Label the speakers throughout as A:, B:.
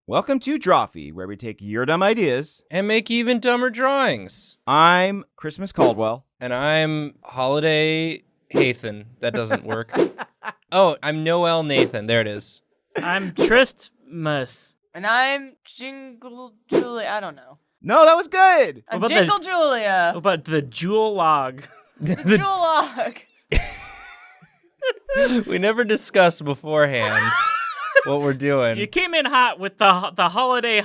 A: Welcome to Drawfee, where we take your dumb ideas
B: and make even dumber drawings.
A: I'm Christmas Caldwell.
B: And I'm Holiday Hathan. That doesn't work. Oh, I'm Noel Nathan. There it is.
C: I'm Tristmas.
D: And I'm Jingle Julia. I don't know.
A: No, that was good.
D: I'm
C: about
D: Jingle Julia.
C: What about the Jewel Log?
D: The Jewel Log.
B: We never discussed beforehand what we're doing.
C: You came in hot with the holiday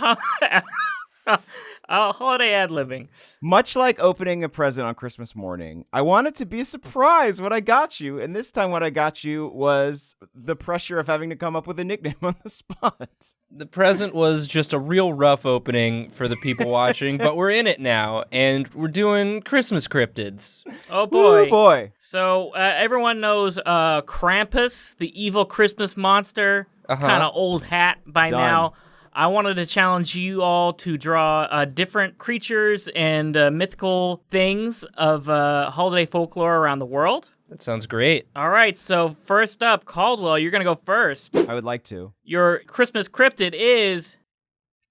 C: holiday ad-libbing.
A: Much like opening a present on Christmas morning, I wanted to be a surprise what I got you, and this time what I got you was the pressure of having to come up with a nickname on the spot.
B: The present was just a real rough opening for the people watching, but we're in it now, and we're doing Christmas cryptids.
C: Oh boy.
A: Ooh, boy.
C: So everyone knows Krampus, the evil Christmas monster. It's kind of old hat by
A: Done.
C: now. I wanted to challenge you all to draw different creatures and mythical things of holiday folklore around the world.
B: That sounds great.
C: All right, so first up, Caldwell, you're going to go first.
A: I would like to.
C: Your Christmas cryptid is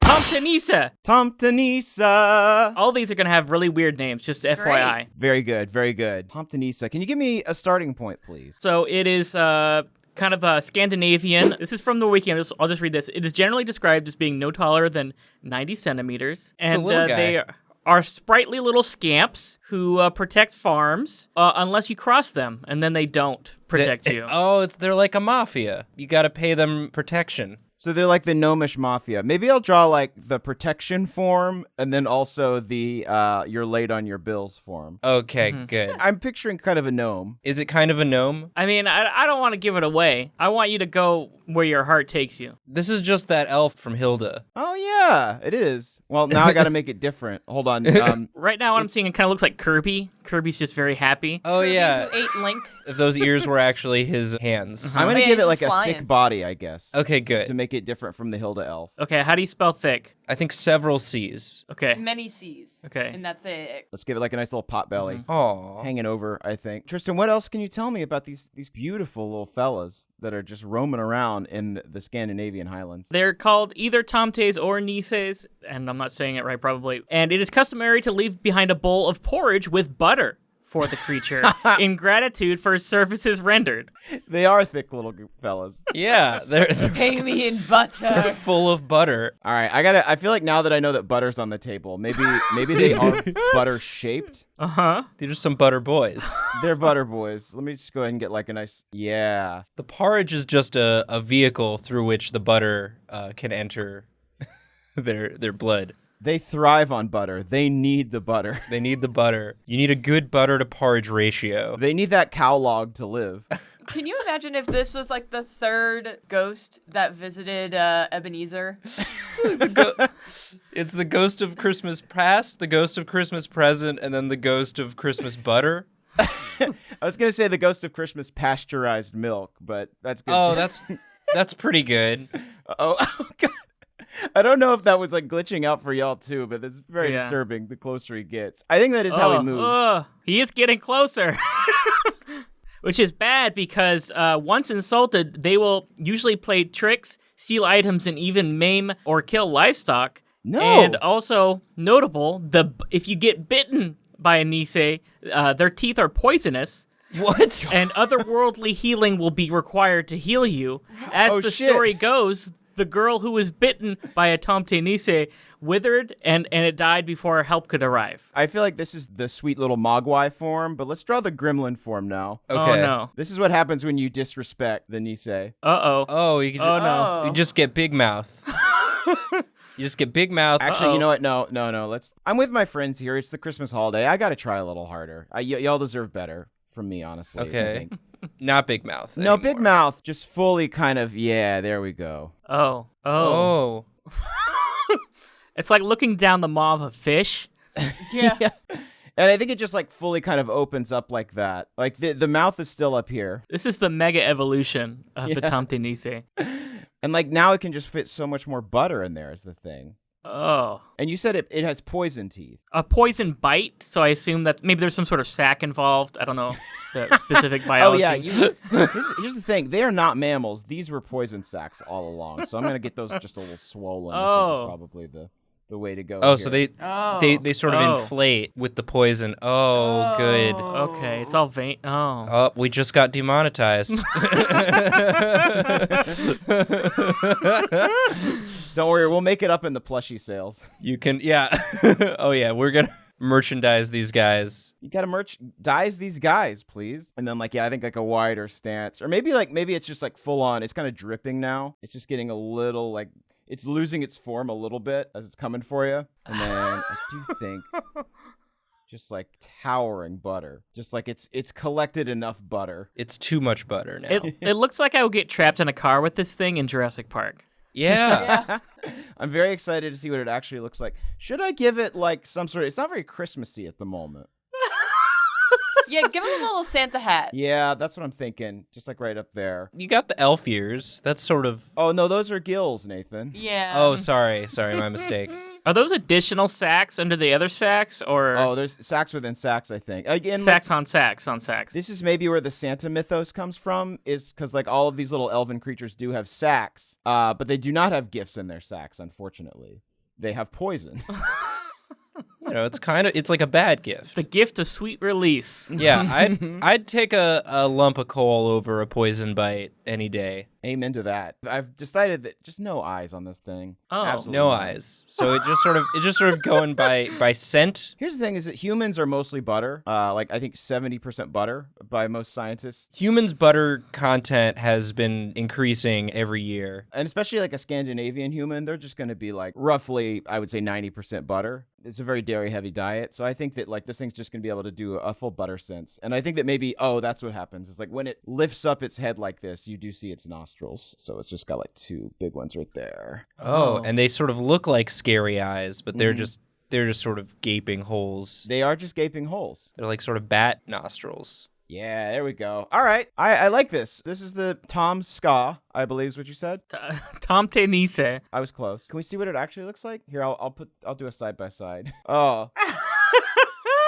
C: TOMTE.
A: TOMTE.
C: All these are going to have really weird names, just FYI.
A: Very good, very good. TOMTE. Can you give me a starting point, please?
C: So it is kind of Scandinavian. This is from the wiki. I'll just read this. It is generally described as being no taller than 90 centimeters.
B: It's a
C: And
B: little guy.
C: they are sprightly little scamps who protect farms unless you cross them, and then they don't protect you.
B: They're like a mafia. You got to pay them protection.
A: So they're like the gnomish mafia. Maybe I'll draw like the protection form and then also the you're late on your bills form.
B: Okay, good.
A: I'm picturing kind of a gnome.
B: Is it kind of a gnome?
C: I mean, I don't want to give it away. I want you to go where your heart takes you.
B: This is just that elf from Hilda.
A: Oh, yeah, it is. Well, now I got to make it different. Hold on.
C: Right now, what I'm seeing, it kind of looks like Kirby. Kirby's just very happy.
B: Oh, yeah.
D: Who ate Link.
B: If those ears were actually his hands.
A: I'm going to
D: Yeah,
A: give it
D: he's
A: like a
D: flying.
A: thick body, I guess.
B: Okay, good.
A: To make it different from the Hilda elf.
C: Okay, how do you spell thick?
B: I think several C's.
C: Okay.
D: Many C's.
C: Okay.
D: In that thick.
A: Let's give it like a nice little pot belly.
B: Aw.
A: Hanging over, I think. Tristan, what else can you tell me about these beautiful little fellas that are just roaming around in the Scandinavian highlands?
C: They're called either tomtes or nisses, and I'm not saying it right probably. And it is customary to leave behind a bowl of porridge with butter for the creature in gratitude for services rendered.
A: They are thick little fellas.
B: Yeah, they're
D: Pay me in butter.
B: full of butter.
A: All right, I feel like now that I know that butter's on the table, maybe they are butter shaped.
C: Uh-huh.
B: They're just some butter boys.
A: They're butter boys. Let me just go ahead and get like a nice, yeah.
B: The porridge is just a vehicle through which the butter can enter their blood.
A: They thrive on butter. They need the butter.
B: They need the butter. You need a good butter to porridge ratio.
A: They need that cow log to live.
D: Can you imagine if this was like the third ghost that visited Ebenezer?
B: It's the ghost of Christmas past, the ghost of Christmas present, and then the ghost of Christmas butter.
A: I was going to say the ghost of Christmas pasteurized milk, but that's good.
B: Oh,
A: too.
B: that's pretty good.
A: Oh, God. I don't know if that was like glitching out for y'all too, but it's very
C: Yeah.
A: disturbing the closer he gets. I think that is how he moves.
C: He is getting closer. Which is bad because once insulted, they will usually play tricks, steal items, and even maim or kill livestock.
A: No.
C: And also notable, if you get bitten by a Nisse, their teeth are poisonous.
B: What?
C: And otherworldly healing will be required to heal you. As
A: Oh,
C: the
A: shit.
C: story goes, the girl who was bitten by a Tomte Nisse withered and it died before help could arrive.
A: I feel like this is the sweet little Mogwai form, but let's draw the gremlin form now.
B: Okay.
C: Oh, no.
A: This is what happens when you disrespect the Nisei.
C: Uh-oh.
B: Oh, you can just,
C: Oh, no.
B: You just get big mouth. You just get big mouth.
A: Actually, you know what? No. I'm with my friends here. It's the Christmas holiday. I got to try a little harder. Y'all deserve better from me, honestly. I
B: Okay.
A: think.
B: Not big mouth.
A: No,
B: anymore.
A: big mouth. Just fully kind of, yeah, there we go.
C: Oh.
B: Oh.
C: It's like looking down the maw of a fish.
D: Yeah.
A: And I think it just like fully kind of opens up like that. Like the mouth is still up here.
C: This is the mega evolution of the
A: Yeah.
C: Tomte Nisse.
A: And like now it can just fit so much more butter in there is the thing.
C: Oh.
A: And you said it has poison teeth.
C: A poison bite, so I assume that maybe there's some sort of sac involved. I don't know the specific biology.
A: Oh, yeah. Here's the thing. They are not mammals. These were poison sacs all along. So I'm going to get those just a little swollen. I think is probably the way to go.
B: Oh,
A: here.
B: so they sort of inflate with the poison. Oh, good.
C: Okay, it's all vein. Oh.
B: Oh, we just got demonetized.
A: Don't worry, we'll make it up in the plushie sales.
B: You can, yeah. Oh, yeah, we're going to merchandise these guys.
A: You gotta merchandise these guys, please. And then, like, yeah, I think like a wider stance. Or maybe it's just like full on. It's kind of dripping now. It's just getting a little, like, it's losing its form a little bit as it's coming for you. And then I do think just like towering butter. Just like it's collected enough butter.
B: It's too much butter now.
C: It looks like I would get trapped in a car with this thing in Jurassic Park.
B: Yeah.
A: I'm very excited to see what it actually looks like. Should I give it like some sort of... It's not very Christmassy at the moment.
D: Yeah, give him a little Santa hat.
A: Yeah, that's what I'm thinking. Just like right up there.
B: You got the elf ears. That's sort of...
A: Oh, no, those are gills, Nathan.
D: Yeah.
B: Oh, sorry, my mistake.
C: Are those additional sacks under the other sacks, or
A: Oh, there's sacks within sacks, I think. Again,
C: sacks on sacks on sacks?
A: This is maybe where the Santa mythos comes from, is because like all of these little elven creatures do have sacks, but they do not have gifts in their sacks, unfortunately. They have poison.
B: You know, it's like a bad gift.
C: The gift of sweet release.
B: Yeah, I'd take a lump of coal over a poison bite any day.
A: Amen to that. I've decided that just no eyes on this thing.
C: Oh.
A: Absolutely
B: No
A: none.
B: eyes. So it just sort of going by scent.
A: Here's the thing: is that humans are mostly butter. Like I think 70% butter by most scientists,
B: Humans' butter content has been increasing every year.
A: and especially like a Scandinavian human, they're just going to be like roughly, I would say 90% butter. It's a very dairy-heavy diet, so I think that like this thing's just going to be able to do a full butter sense. And I think that maybe that's what happens. It's like when it lifts up its head like this, you do see its nostrils. So it's just got like two big ones right there.
B: Oh, and they sort of look like scary eyes, but they're just sort of gaping holes.
A: They are just gaping holes.
B: They're like sort of bat nostrils.
A: Yeah, there we go. All right. I like this. This is the Tom Ska, I believe is what you said.
C: TOMTE NISSE.
A: I was close. Can we see what it actually looks like? Here, I'll do a side by side. Oh.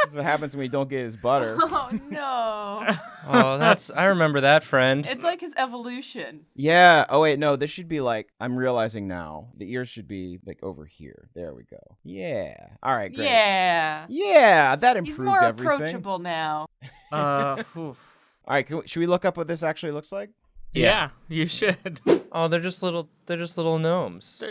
A: That's what happens when we don't get his butter.
D: Oh, no.
B: Oh, I remember that, friend.
D: It's like his evolution.
A: Yeah. Oh, wait. No, this should be like, I'm realizing now. The ears should be like over here. There we go. Yeah. All right, great.
D: Yeah.
A: Yeah, that improved
D: He's more
A: everything.
D: approachable now.
C: Oof.
A: All right, should we look up what this actually looks like?
C: Yeah, you should.
B: Oh, they're just little gnomes.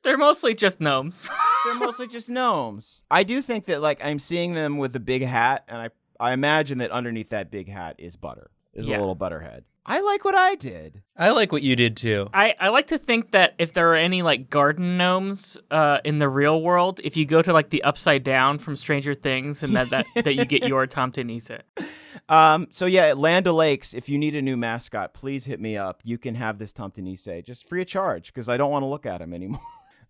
C: They're mostly just gnomes.
A: They're mostly just gnomes. I do think that like I'm seeing them with a big hat, and I imagine that underneath that big hat is butter. Is a little butterhead. I like what I did.
B: I like what you did too.
C: I like to think that if there are any like garden gnomes in the real world, if you go to like the Upside Down from Stranger Things, and that you get your TOMTE NISSE.
A: So yeah, Land O'Lakes, if you need a new mascot, please hit me up. You can have this TOMTE NISSE just free of charge because I don't want to look at him anymore.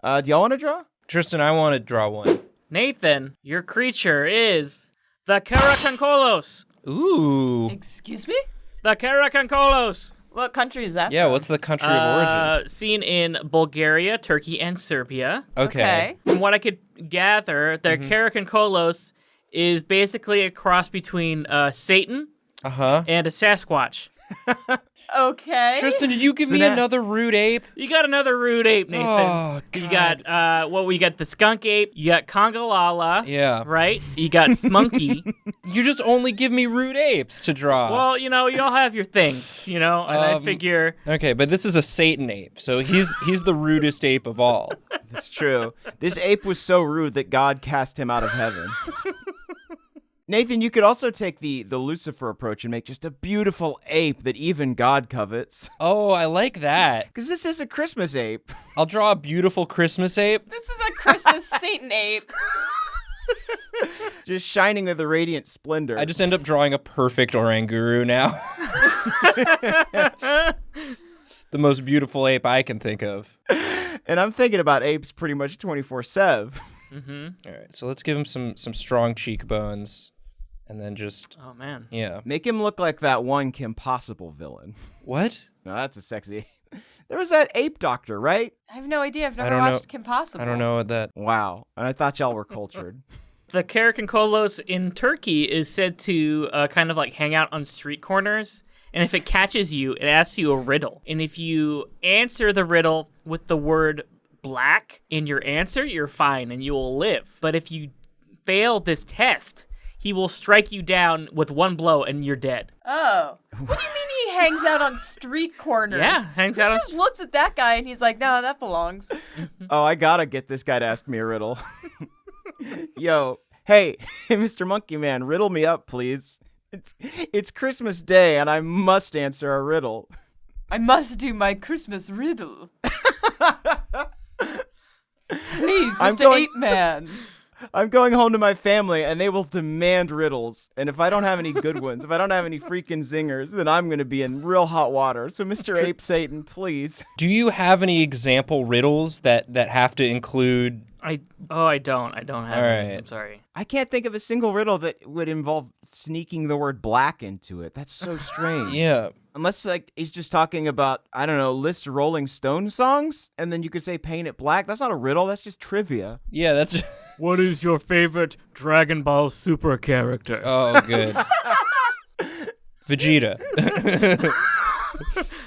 A: Do y'all want to draw?
B: Tristan, I want to draw one.
C: Nathan, your creature is the KARAKONCOLOS.
B: Ooh.
D: Excuse me?
C: The KARAKONCOLOS.
D: What country is that
B: Yeah,
D: from?
B: what's the country of origin?
C: Seen in Bulgaria, Turkey, and Serbia.
B: Okay.
C: From what I could gather, the KARAKONCOLOS is basically a cross between Satan
B: Uh-huh.
C: and a Sasquatch.
D: Okay.
B: Tristan, did you give me another rude ape?
C: You got another rude ape, Nathan.
B: Oh,
C: You
B: God.
C: got we got the skunk ape. You got Congalala.
B: Yeah.
C: Right. You got Smunky.
B: You just only give me rude apes to draw.
C: Well, you all have your things, and I figure.
B: Okay, but this is a Satan ape, so he's the rudest ape of all.
A: That's true. This ape was so rude that God cast him out of heaven. Nathan, you could also take the Lucifer approach and make just a beautiful ape that even God covets.
B: Oh, I like that.
A: Because this is a Christmas ape.
B: I'll draw a beautiful Christmas ape.
D: This is a Christmas Satan ape.
A: Just shining with a radiant splendor.
B: I just end up drawing a perfect Oranguru now. The most beautiful ape I can think of.
A: And I'm thinking about apes pretty much 24/7.
C: Mm-hmm.
B: All right, so let's give him some strong cheekbones. and then just
C: Oh man.
B: yeah.
A: Make him look like that one Kim Possible villain.
B: What?
A: No, that's a sexy. There was that ape doctor, right?
D: I have no idea. I've never
B: don't know.
D: watched Kim Possible.
B: I don't know what that.
A: Wow. And I thought y'all were cultured.
C: The KARAKONCOLOS in Turkey is said to kind of like hang out on street corners. And if it catches you, it asks you a riddle. And if you answer the riddle with the word black in your answer, you're fine and you will live. But if you fail this test, he will strike you down with one blow and you're dead.
D: Oh. What do you mean he hangs out on street corners?
C: Yeah, hangs out
D: He
C: on
D: just looks at that guy and he's like, no, that belongs.
A: Oh, I gotta get this guy to ask me a riddle. Yo, hey, Mr. Monkey Man, riddle me up, please. It's Christmas Day, and I must answer a riddle.
D: I must do my Christmas riddle. Please, Mr. Ape Man.
A: I'm going home to my family, and they will demand riddles. And if I don't have any good ones, if I don't have any freaking zingers, then I'm going to be in real hot water. So, Mr. Ape Satan, please.
B: Do you have any example riddles that have to include?
C: I don't have
B: All
C: any.
B: right.
C: I'm sorry.
A: I can't think of a single riddle that would involve sneaking the word black into it. That's so strange.
B: Yeah.
A: Unless, like, he's just talking about, I don't know, list Rolling Stone songs, and then you could say paint it black. That's not a riddle. That's just trivia.
B: Yeah, that's.
C: What is your favorite Dragon Ball Super character?
B: Oh, good. Vegeta.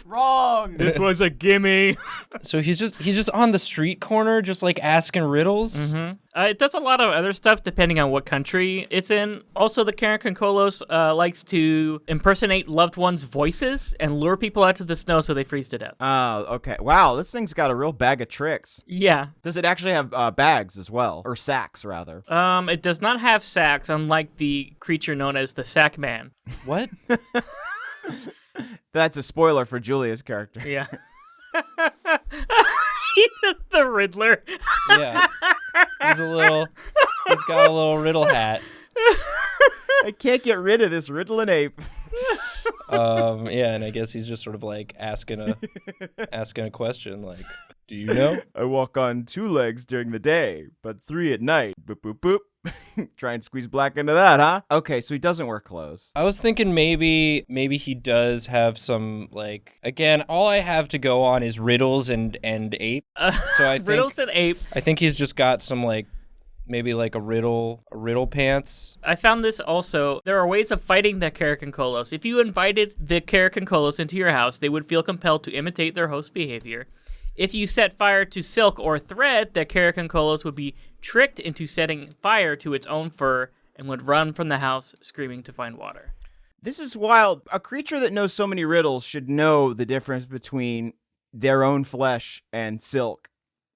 D: Wrong.
C: This was a gimme.
B: So he's just on the street corner, just like asking riddles.
C: Mm-hmm. It does a lot of other stuff depending on what country it's in. Also, the KARAKONCOLOS likes to impersonate loved ones' voices and lure people out to the snow so they freeze to death.
A: Oh, okay. Wow, this thing's got a real bag of tricks.
C: Yeah.
A: Does it actually have bags as well? Or sacks, rather?
C: It does not have sacks, unlike the creature known as the Sack Man.
B: What?
A: That's a spoiler for Julia's character.
C: Yeah. The Riddler.
B: Yeah. He's got a little riddle hat.
A: I can't get rid of this riddling ape.
B: Yeah, and I guess he's just sort of like asking a question, like, do you know?
A: I walk on 2 legs during the day, but 3 at night. Boop, boop, boop. Try and squeeze black into that, huh? Okay, so he doesn't wear clothes.
B: I was thinking maybe he does have some, like, again, all I have to go on is riddles and ape. So I think
C: Riddles and ape.
B: I think he's just got some, like, maybe like a riddle pants.
C: I found this also. There are ways of fighting the KARAKONCOLOS. If you invited the KARAKONCOLOS into your house, they would feel compelled to imitate their host behavior. If you set fire to silk or thread, the KARAKONCOLOS would be tricked into setting fire to its own fur and would run from the house screaming to find water.
A: This is wild. A creature that knows so many riddles should know the difference between their own flesh and silk,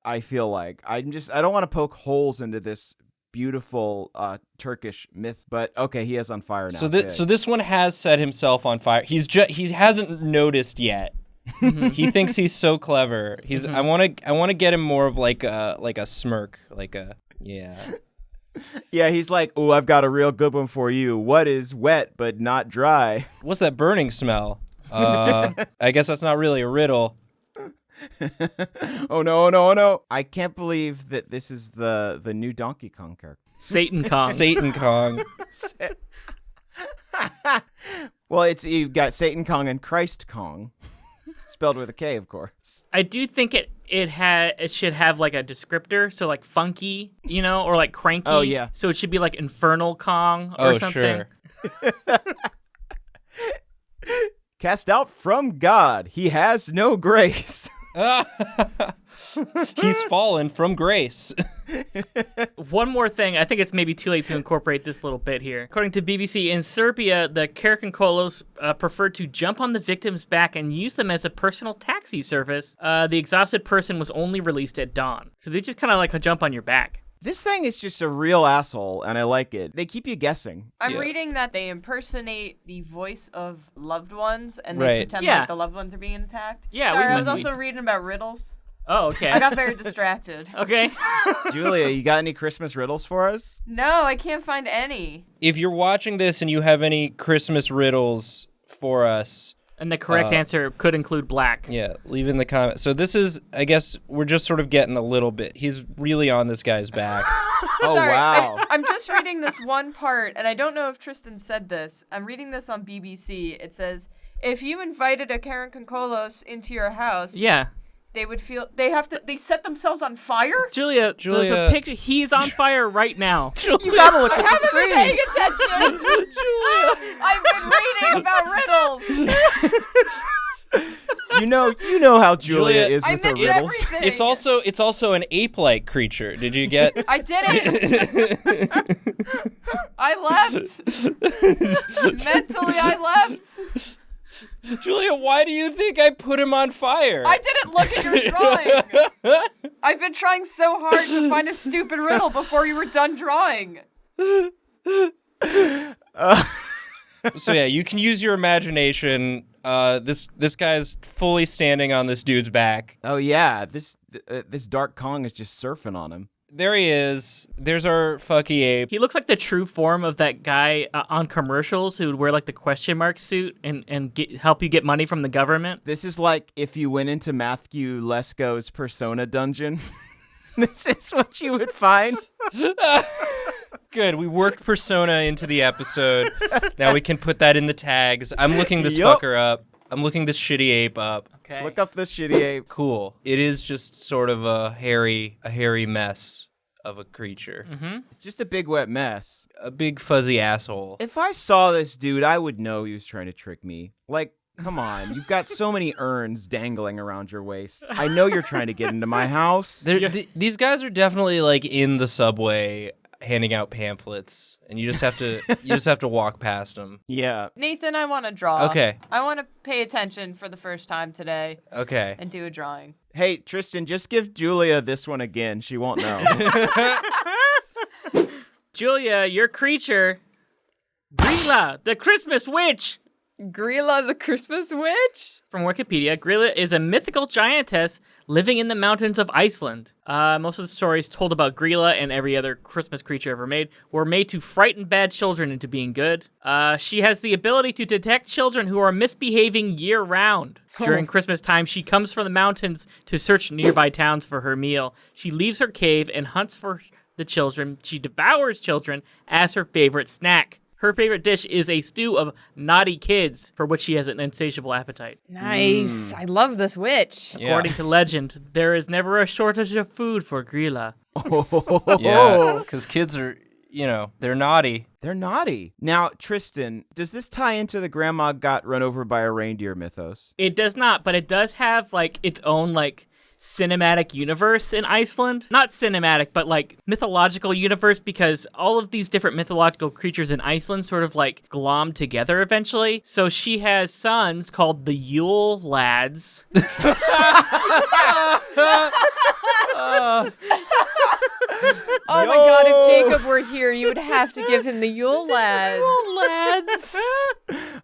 A: I feel like. I don't want to poke holes into this beautiful Turkish myth, but okay, he is on fire now.
B: So this one has set himself on fire. He hasn't noticed yet. He thinks he's so clever. I want to get him more of like a smirk, like a yeah.
A: Yeah, he's like, "Oh, I've got a real good one for you. What is wet but not dry?"
B: What's that burning smell? I guess that's not really a riddle.
A: Oh no. I can't believe that this is the new Donkey Kong character.
C: Satan Kong.
B: Satan Kong.
A: Well, you've got Satan Kong and Christ Kong. Spelled with a K, of course.
C: I do think it should have like a descriptor, so like funky, or like cranky.
A: Oh, yeah.
C: So it should be like Infernal Kong or something.
B: Sure.
A: Cast out from God, he has no grace.
B: He's fallen from grace.
C: One more thing, I think it's maybe too late to incorporate this little bit here. According to BBC, in Serbia, the KARAKONCOLOS preferred to jump on the victim's back and use them as a personal taxi service. The exhausted person was only released at dawn. So they just kind of like a jump on your back.
A: This thing is just a real asshole, and I like it. They keep you guessing.
D: I'm
B: Yeah.
D: reading that they impersonate the voice of loved ones, and they
B: Right.
D: pretend
C: Yeah.
D: like the loved ones are being attacked.
C: Yeah,
D: Sorry,
C: we-
D: I was also reading about riddles.
C: Oh, okay.
D: I got very distracted.
C: Okay.
A: Julia, you got any Christmas riddles for us?
D: No, I can't find any.
B: If you're watching this and you have any Christmas riddles for us,
C: And the correct answer could include black.
B: yeah, leave in the comments. So this is, I guess, we're just sort of getting a little bit. He's really on this guy's back.
A: Oh,
D: Sorry,
A: wow.
D: I'm just reading this one part, and I don't know if Tristan said this. I'm reading this on BBC. It says, if you invited a KARAKONCOLOS into your house,
C: Yeah.
D: they would feel they set themselves on fire?
C: Julia, the picture, he's on fire right now.
A: You gotta look
D: I
A: at the
D: haven't been paying
A: screen.
D: attention. I've been reading about riddles.
A: You know how Julia is
D: I
A: with her
D: missed
A: riddles.
D: everything.
B: It's also an ape-like creature. Did you get?
D: I didn't. I left. Mentally, I left.
B: Julia, why do you think I put him on fire?
D: I didn't look at your drawing. I've been trying so hard to find a stupid riddle before you were done drawing.
B: So yeah, you can use your imagination. This guy's fully standing on this dude's back.
A: Oh yeah, this Dark Kong is just surfing on him.
B: There he is. There's our fucky ape.
C: He looks like the true form of that guy on commercials who would wear like the question mark suit and help you get money from the government.
A: This is like if you went into Matthew Lesko's Persona dungeon. This is what you would find.
B: Good. We worked Persona into the episode. Now we can put that in the tags. I'm looking this
A: Yup.
B: fucker up. I'm looking this shitty ape up.
C: Okay.
A: Look up this shitty ape.
B: Cool. It is just sort of a hairy mess of a creature.
A: It's just a big wet mess.
B: A big fuzzy asshole.
A: If I saw this dude, I would know he was trying to trick me. Like, come on. You've got so many urns dangling around your waist. I know you're trying to get into my house.
B: These guys are definitely like in the subway handing out pamphlets, and you just have to walk past them.
A: Yeah.
D: Nathan, I want to draw.
B: Okay.
D: I want to pay attention for the first time today
B: Okay.
D: and do a drawing.
A: Hey, Tristan, just give Julia this one again. She won't know.
C: Julia, your creature, GRYLA, the Christmas witch.
D: GRYLA, the Christmas witch?
C: From Wikipedia, GRYLA is a mythical giantess living in the mountains of Iceland. Most of the stories told about GRYLA and every other Christmas creature ever made were made to frighten bad children into being good. She has the ability to detect children who are misbehaving year-round. During Christmas time, she comes from the mountains to search nearby towns for her meal. She leaves her cave and hunts for the children. She devours children as her favorite snack. Her favorite dish is a stew of naughty kids, for which she has an insatiable appetite.
D: Nice. I love this witch.
B: Yeah.
C: According to legend, there is never a shortage of food for GRYLA.
B: Yeah, because kids are, they're naughty.
A: They're naughty. Now, Tristan, does this tie into the grandma got run over by a reindeer mythos?
C: It does not, but it does have, its own, cinematic universe in Iceland. Not cinematic, but mythological universe, because all of these different mythological creatures in Iceland sort of glom together eventually. So she has sons called the Yule Lads.
D: Oh my god, if Jacob were here, you would have to give him the Yule Lads.
B: Lads.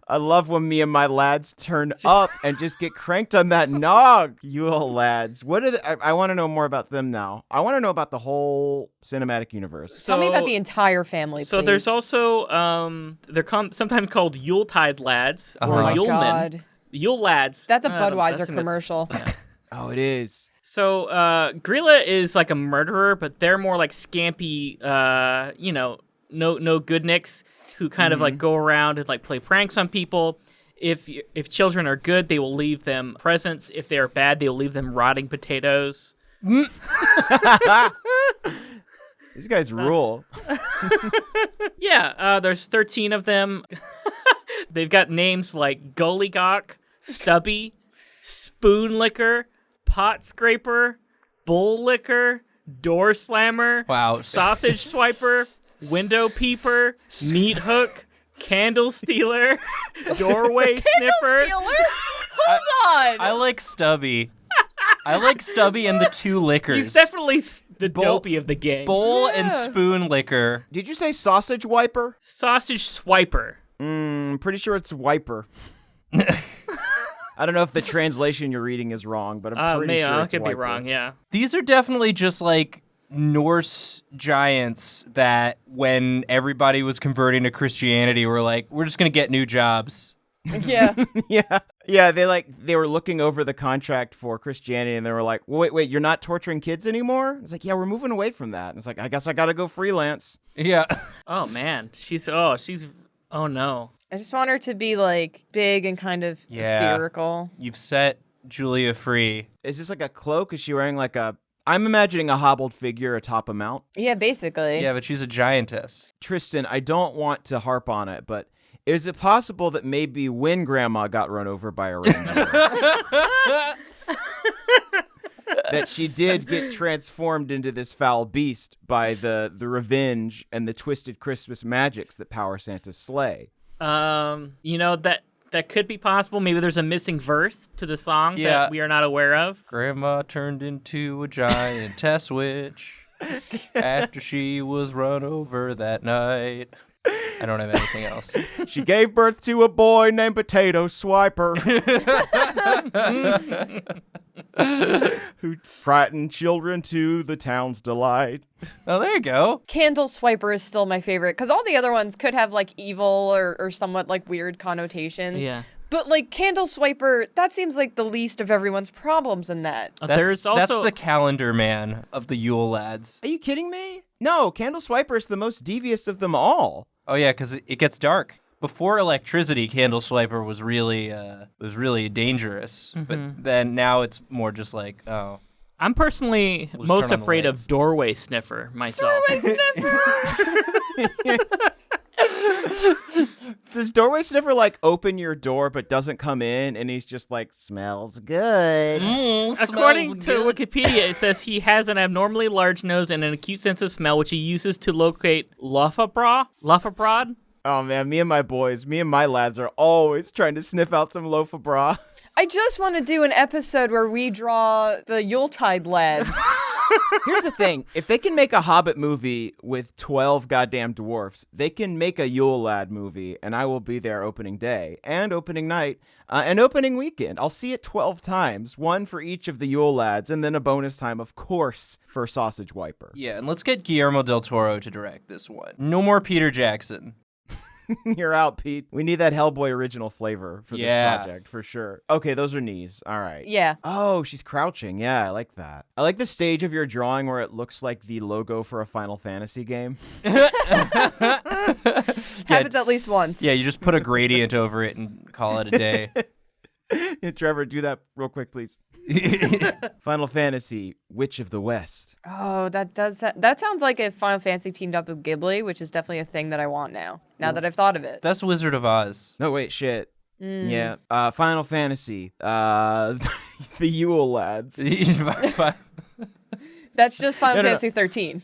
A: I love when me and my lads turn up and just get cranked on that nog. Yule lads. What are I want to know more about them now. I want to know about the whole cinematic universe.
D: Tell me about the entire family,
C: So
D: please.
C: there's also, sometimes called Yuletide Lads, or
B: Oh my
C: Yulemen.
D: God.
C: Yule Lads.
D: That's a
C: I don't know,
D: Budweiser
C: that's in this-
D: commercial.
C: yeah.
A: Oh, it is.
C: So, GRYLA is a murderer, but they're more scampy, no good nicks who kind of go around and play pranks on people. If children are good, they will leave them presents. If they are bad, they will leave them rotting potatoes.
A: These guys rule.
C: Yeah, there's 13 of them. They've got names like Gollygawk, Stubby, Spoon Licker, Pot Scraper, Bull Licker, Door Slammer,
B: Wow.
C: Sausage Swiper, Window Peeper, Meat Hook, Candle Stealer, Doorway Sniffer.
D: Stealer? Hold on.
B: I like Stubby. I like Stubby and the two liquors.
C: He's definitely the dopey of the gang.
B: Bowl and spoon liquor.
A: Did you say sausage wiper?
C: Sausage Swiper.
A: Pretty sure it's wiper. I don't know if the translation you're reading is wrong, but I'm pretty sure
C: I
A: it's
C: could be
A: wiper.
C: wrong, yeah.
B: These are definitely just Norse giants that when everybody was converting to Christianity were like, we're just going to get new jobs.
D: Yeah.
A: Yeah. Yeah, they were looking over the contract for Christianity, and they were like, wait, you're not torturing kids anymore? It's like, yeah, we're moving away from that. And it's like, I guess I gotta go freelance.
B: Yeah.
C: Oh man, she's oh no.
D: I just want her to be like big and kind of etherical.
B: You've set Julia free.
A: Is this like a cloak? Is she wearing like I'm imagining a hobbled figure atop a mount.
D: Yeah, basically.
B: Yeah, but she's a giantess.
A: Tristan, I don't want to harp on it, but is it possible that maybe when Grandma got run over by a reindeer, that she did get transformed into this foul beast by the revenge and the twisted Christmas magics that Power Santa's sleigh?
C: That could be possible. Maybe there's a missing verse to the song that we are not aware of.
B: Grandma turned into a giantess witch after she was run over that night. I don't have anything else.
A: She gave birth to a boy named Potato Swiper, who frightened children to the town's delight.
B: Oh, there you go.
D: Candle Swiper is still my favorite, because all the other ones could have, like, evil or somewhat, like, weird connotations.
C: Yeah.
D: But, like, Candle Swiper, that seems like the least of everyone's problems in that.
C: There's also...
B: That's the calendar man of the Yule lads.
A: Are you kidding me? No, Candle Swiper is the most devious of them all.
B: Oh, yeah, because it gets dark. Before electricity, Candle Swiper was really dangerous.
C: Mm-hmm.
B: But then now it's more just like, oh.
C: I'm personally
B: We'll just
C: most
B: turn on the
C: afraid of
B: lights.
C: Doorway Sniffer myself.
D: Doorway Sniffer!
A: Does Doorway Sniffer, like, open your door but doesn't come in, and he's just like, smells good?
C: According to Wikipedia, it says he has an abnormally large nose and an acute sense of smell, which he uses to locate Lafabroad.
A: Oh, man, me and my lads are always trying to sniff out some loaf of bra.
D: I just want to do an episode where we draw the Yuletide lads.
A: Here's the thing. If they can make a Hobbit movie with 12 goddamn dwarfs, they can make a Yule Lad movie, and I will be there opening day and opening night and opening weekend. I'll see it 12 times, one for each of the Yule Lads, and then a bonus time, of course, for Sausage Wiper.
B: Yeah, and let's get Guillermo del Toro to direct this one. No more Peter Jackson.
A: You're out, Pete. We need that Hellboy original flavor for this project, for sure. Okay, those are knees. All right.
D: Yeah.
A: Oh, she's crouching. Yeah, I like that. I like the stage of your drawing where it looks like the logo for a Final Fantasy game.
D: Happens at least once.
B: Yeah, you just put a gradient over it and call it a day.
A: Yeah, Trevor, do that real quick, please. Final Fantasy, Witch of the West.
D: Oh, that sounds like if Final Fantasy teamed up with Ghibli, which is definitely a thing that I want now that I've thought of it.
B: That's Wizard of Oz.
A: No, wait, shit. Yeah, Final Fantasy, the Yule Lads.
D: That's just Final Fantasy 13.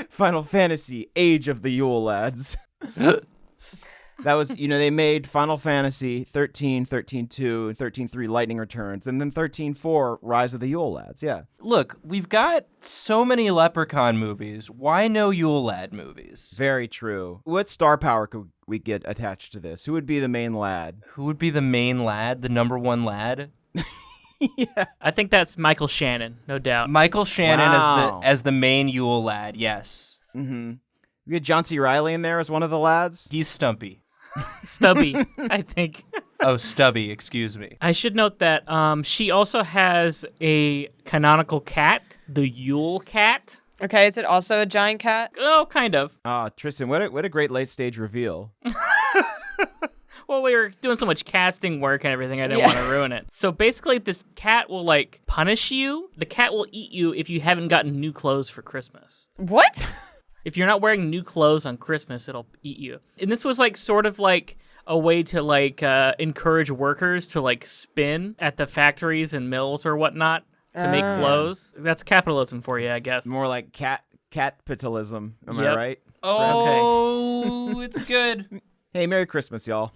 A: Final Fantasy, Age of the Yule Lads. That was, they made Final Fantasy 13, 13-2, and 13-3 Lightning Returns, and then 13-4 Rise of the Yule Lads, yeah.
B: Look, we've got so many Leprechaun movies. Why no Yule Lad movies?
A: Very true. What star power could we get attached to this? Who would be the main lad?
B: Who would be the main lad, the number one lad?
A: Yeah.
C: I think that's Michael Shannon, no doubt.
B: Michael Shannon
A: Wow.
B: as the main Yule Lad, yes.
A: Mm-hmm. We had John C. Reilly in there as one of the lads.
B: He's Stumpy.
C: Stubby, I think.
B: Oh, Stubby, excuse me.
C: I should note that she also has a canonical cat, the Yule Cat.
D: Okay, is it also a giant cat?
C: Oh, kind of.
A: Tristan, what a great late stage reveal.
C: Well, we were doing so much casting work and everything, I didn't want to ruin it. So basically, this cat will, punish you. The cat will eat you if you haven't gotten new clothes for Christmas.
D: What?
C: If you're not wearing new clothes on Christmas, it'll eat you. And this was sort of a way to encourage workers to spin at the factories and mills or whatnot to make clothes. That's capitalism for you, I guess.
A: More like catpitalism. Am I
C: Yep.
A: right?
B: Oh, it's good.
A: Hey, Merry Christmas, y'all.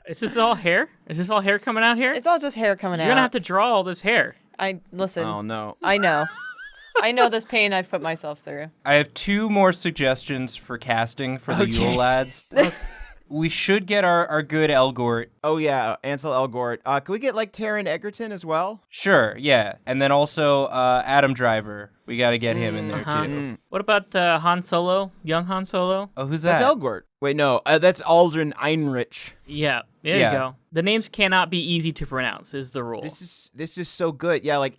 C: Is this all hair? Is this all hair coming out here?
D: It's all just hair coming out.
C: You're gonna have to draw all this hair.
D: Listen.
A: Oh, no.
D: I know. I know this pain I've put myself through.
B: I have two more suggestions for casting for the Yule Lads. We should get our good Elgort.
A: Oh, yeah, Ansel Elgort. Can we get, Taron Egerton as well?
B: Sure, yeah. And then also Adam Driver. We got to get him in there, too.
C: What about Han Solo? Young Han Solo?
B: Oh, who's that?
A: That's Elgort. Wait, no, that's Aldrin Einrich.
C: Yeah, there you go. The names cannot be easy to pronounce is the rule.
A: This is so good. Yeah, like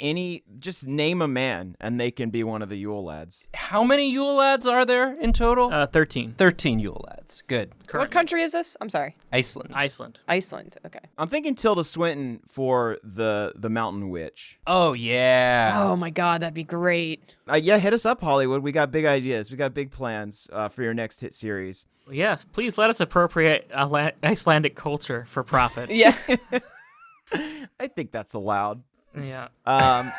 A: just name a man and they can be one of the Yule lads.
B: How many Yule lads are there in total?
C: 13.
B: 13 Yule lads. Good.
D: What country is this? I'm sorry.
B: Iceland.
D: Iceland. Okay.
A: I'm thinking Tilda Swinton for the Mountain Witch.
B: Oh, yeah.
D: Oh my God, that'd be great.
A: Yeah, hit us up, Hollywood. We got big ideas. We got big plans for your next hit series.
C: Yes, please let us appropriate Icelandic culture for profit.
D: Yeah.
A: I think that's allowed.
C: Yeah.
A: Um,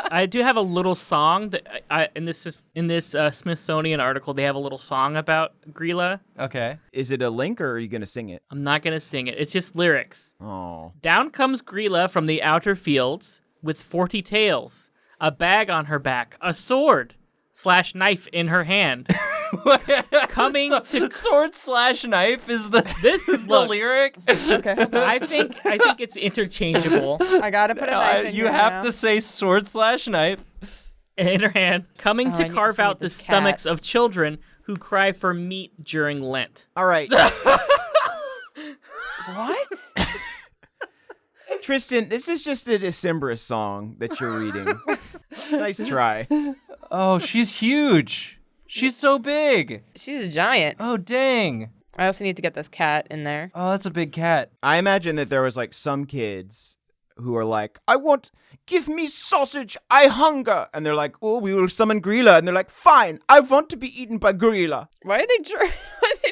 C: I do have a little song that in this Smithsonian article. They have a little song about GRYLA.
B: Okay.
A: is it a link or are you gonna sing it?
C: I'm not gonna sing it. It's just lyrics.
A: Oh,
C: Down comes GRYLA from the outer fields with 40 tails, a bag on her back, a sword/knife in her hand. Coming to
B: sword/knife is the
C: look,
B: lyric.
D: Okay.
C: I think it's interchangeable.
D: I gotta put a knife in
B: You
D: here
B: have
D: now.
B: to say sword/knife.
C: In her hand, coming
D: Oh, I
C: to
D: need
C: carve
D: to
C: out
D: meet
C: the
D: this cat.
C: stomachs of children who cry for meat during Lent.
A: all right.
D: What?
A: Tristan, this is just a Decemberist song that you're reading. Nice try.
B: Oh, she's huge. She's so big.
D: She's a giant.
B: Oh, dang.
D: I also need to get this cat in there.
B: Oh, that's a big cat.
A: I imagine that there was like some kids who are like, give me sausage, I hunger. And they're like, oh, we will summon GRYLA. And they're like, fine, I want to be eaten by GRYLA.
D: Why are they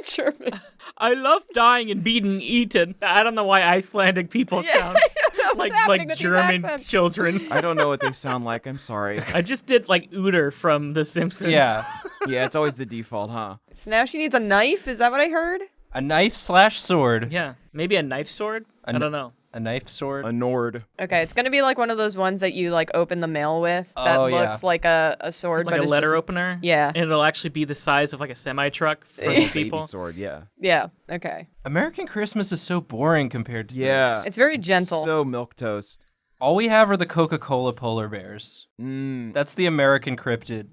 D: German?
C: I love dying and being eaten. I don't know why Icelandic people sound
D: What's happening
C: like
D: with these
C: German
D: accents?
C: children.
A: I don't know what they sound like. I'm sorry.
C: I just did like Uter from The Simpsons.
B: Yeah.
A: Yeah, it's always the default, huh?
D: So now she needs a knife? Is that what I heard?
B: A knife/sword.
C: Yeah. Maybe a knife sword? I don't know.
B: A knife sword.
A: A Nord.
D: Okay, it's gonna be like one of those ones that you like open the mail with that
B: Oh, yeah.
D: looks like a sword,
C: Like
D: but
C: a
D: it's
C: letter
D: just...
C: opener?
D: Yeah.
C: And it'll actually be the size of like a semi-truck for
A: Baby
C: people.
A: sword, yeah.
D: Yeah. Okay.
B: American Christmas is so boring compared to
A: Yeah.
B: this.
D: It's very gentle.
A: So milquetoast.
B: All we have are the Coca-Cola polar bears. That's the American cryptid.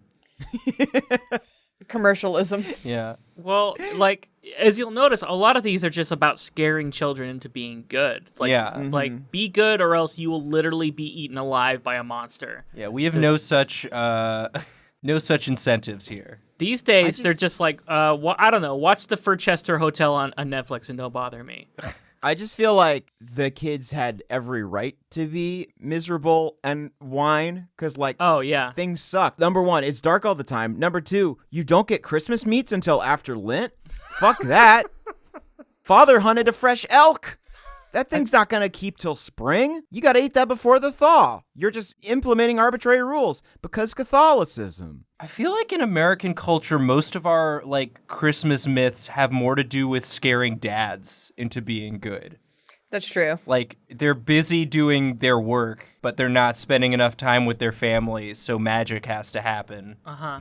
D: Commercialism.
B: Yeah.
C: Well, like, as you'll notice, a lot of these are just about scaring children into being good. It's like,
B: Yeah.
C: like, be good or else you will literally be eaten alive by a monster.
B: Yeah, we have no such incentives here.
C: These days, they're just like, I don't know, watch the Furchester Hotel on Netflix and don't bother me.
A: I just feel like the kids had every right to be miserable and whine because, like,
C: Oh, yeah.
A: things suck. Number one, it's dark all the time. Number two, you don't get Christmas meats until after Lent. Fuck that. Father hunted a fresh elk. That thing's not going to keep till spring. You got to eat that before the thaw. You're just implementing arbitrary rules because Catholicism.
B: I feel like in American culture, most of our like Christmas myths have more to do with scaring dads into being good.
D: That's true.
B: Like they're busy doing their work, but they're not spending enough time with their families, so magic has to happen.
C: Uh-huh.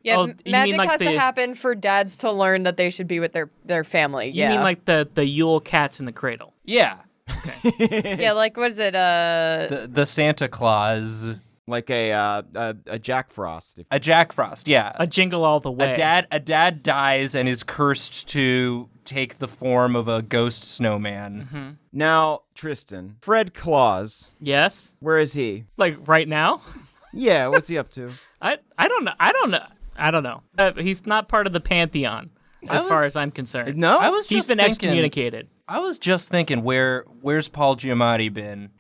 D: Yeah,
C: Oh, you
D: magic
C: mean like
D: has
C: the-
D: to happen for dads to learn that they should be with their family.
C: You
D: Yeah.
C: mean like the Yule cats in the cradle?
B: Yeah.
D: yeah, like what is it?
B: The Santa Claus.
A: Like a Jack Frost.
B: A Jack Frost, yeah.
C: A jingle all the way.
B: A dad dies and is cursed to take the form of a ghost snowman.
A: Now, Tristan, Fred Claus,
C: Yes?
A: where is he?
C: Like right now?
A: Yeah, what's he up to?
C: I don't know. He's not part of the pantheon, as far as I'm concerned.
A: No?
B: I was
C: He's
B: just
C: been
B: thinking.
C: excommunicated.
B: I was just thinking, where's Paul Giamatti been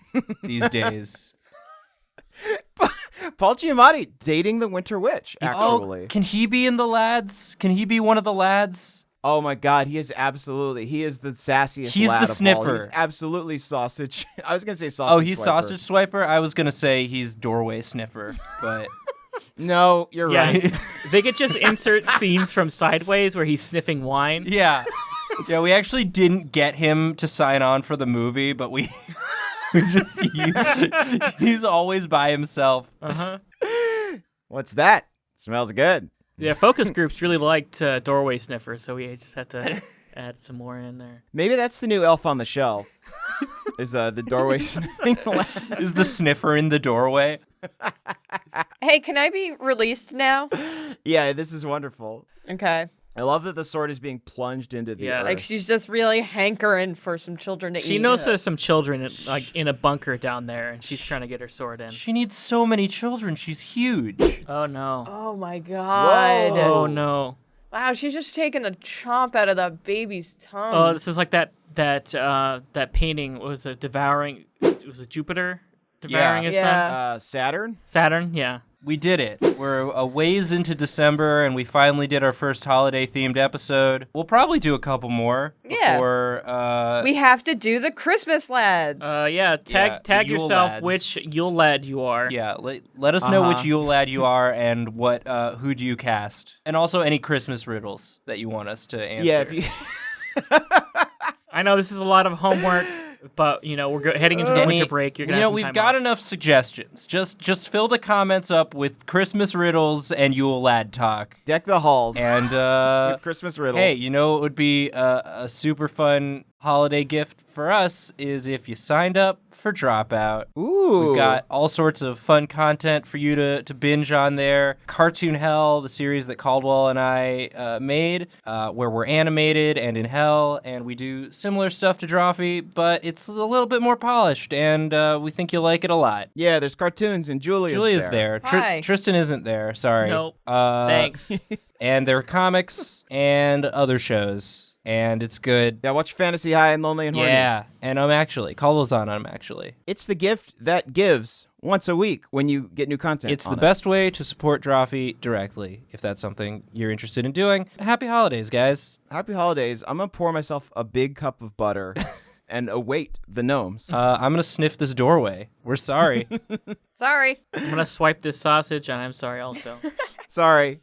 B: these days?
A: Paul Giamatti dating the Winter Witch, actually.
B: Oh, can he be in the lads? Can he be one of the lads?
A: Oh my God, he is the sassiest.
B: He's
A: lad
B: the
A: of all.
B: sniffer.
A: He's absolutely sausage. I was gonna say sausage.
B: Oh, he's
A: swiper.
B: sausage swiper? I was gonna say he's doorway sniffer, but
A: No, you're
C: Yeah,
A: right.
C: they could just insert scenes from Sideways where he's sniffing wine.
B: yeah. Yeah, we actually didn't get him to sign on for the movie, but we just he's always by himself.
A: What's that? Smells good.
C: Yeah, focus groups really liked Doorway Sniffer, so we just had to add some more in there.
A: Maybe that's the new elf on the shelf. Is the doorway sniffing lad.
B: Is the sniffer in the doorway?
D: Hey, can I be released now?
A: Yeah, this is wonderful.
D: Okay.
A: I love that the sword is being plunged into the earth.
D: Like she's just really hankering for some children to eat.
C: She knows there's some children like in a bunker down there, and she's trying to get her sword in.
B: She needs so many children. She's huge.
C: Oh no.
D: Oh my god.
C: Oh no.
D: Wow, she's just taking a chomp out of that baby's tongue.
C: Oh, this is like that painting. What was it? Devouring. It was a Jupiter devouring his son.
A: Saturn?
C: Saturn. Yeah.
B: We did it. We're a ways into December, and we finally did our first holiday-themed episode. We'll probably do a couple more before...
D: we have to do the Christmas lads.
C: Tag
B: Yule
C: yourself
B: lads.
C: which Yule lad you are.
B: Yeah, let us know which Yule lad you are and what who do you cast. And also any Christmas riddles that you want us to answer.
A: Yeah, if you...
C: I know this is a lot of homework, but we're heading into the winter break. You're gonna have some
B: we've
C: time
B: got
C: off.
B: enough suggestions. Just fill the comments up with Christmas riddles and Yule lad talk.
A: Deck the halls.
B: And
A: with Christmas riddles.
B: Hey, it would be a super fun holiday gift for us is if you signed up for Dropout.
A: Ooh.
B: We've got all sorts of fun content for you to binge on there. Cartoon Hell, the series that Caldwell and I made, where we're animated and in hell, and we do similar stuff to Drawfee, but it's a little bit more polished, and we think you'll like it a lot.
A: Yeah, there's cartoons, and Julia's
B: there.
D: Hi.
B: Tristan isn't there, sorry.
C: Nope. Thanks.
B: And there are comics and other shows. And it's good.
A: Yeah, watch Fantasy High and Lonely and Horny.
B: Yeah, and Caldwell's on.
A: It's the gift that gives once a week when you get new content.
B: It's the best way to support Drawfee directly, if that's something you're interested in doing. Happy holidays, guys.
A: Happy holidays. I'm going to pour myself a big cup of butter and await the gnomes.
B: I'm going to sniff this doorway. We're sorry.
D: Sorry.
C: I'm gonna swipe this sausage, and I'm sorry also.
A: Sorry.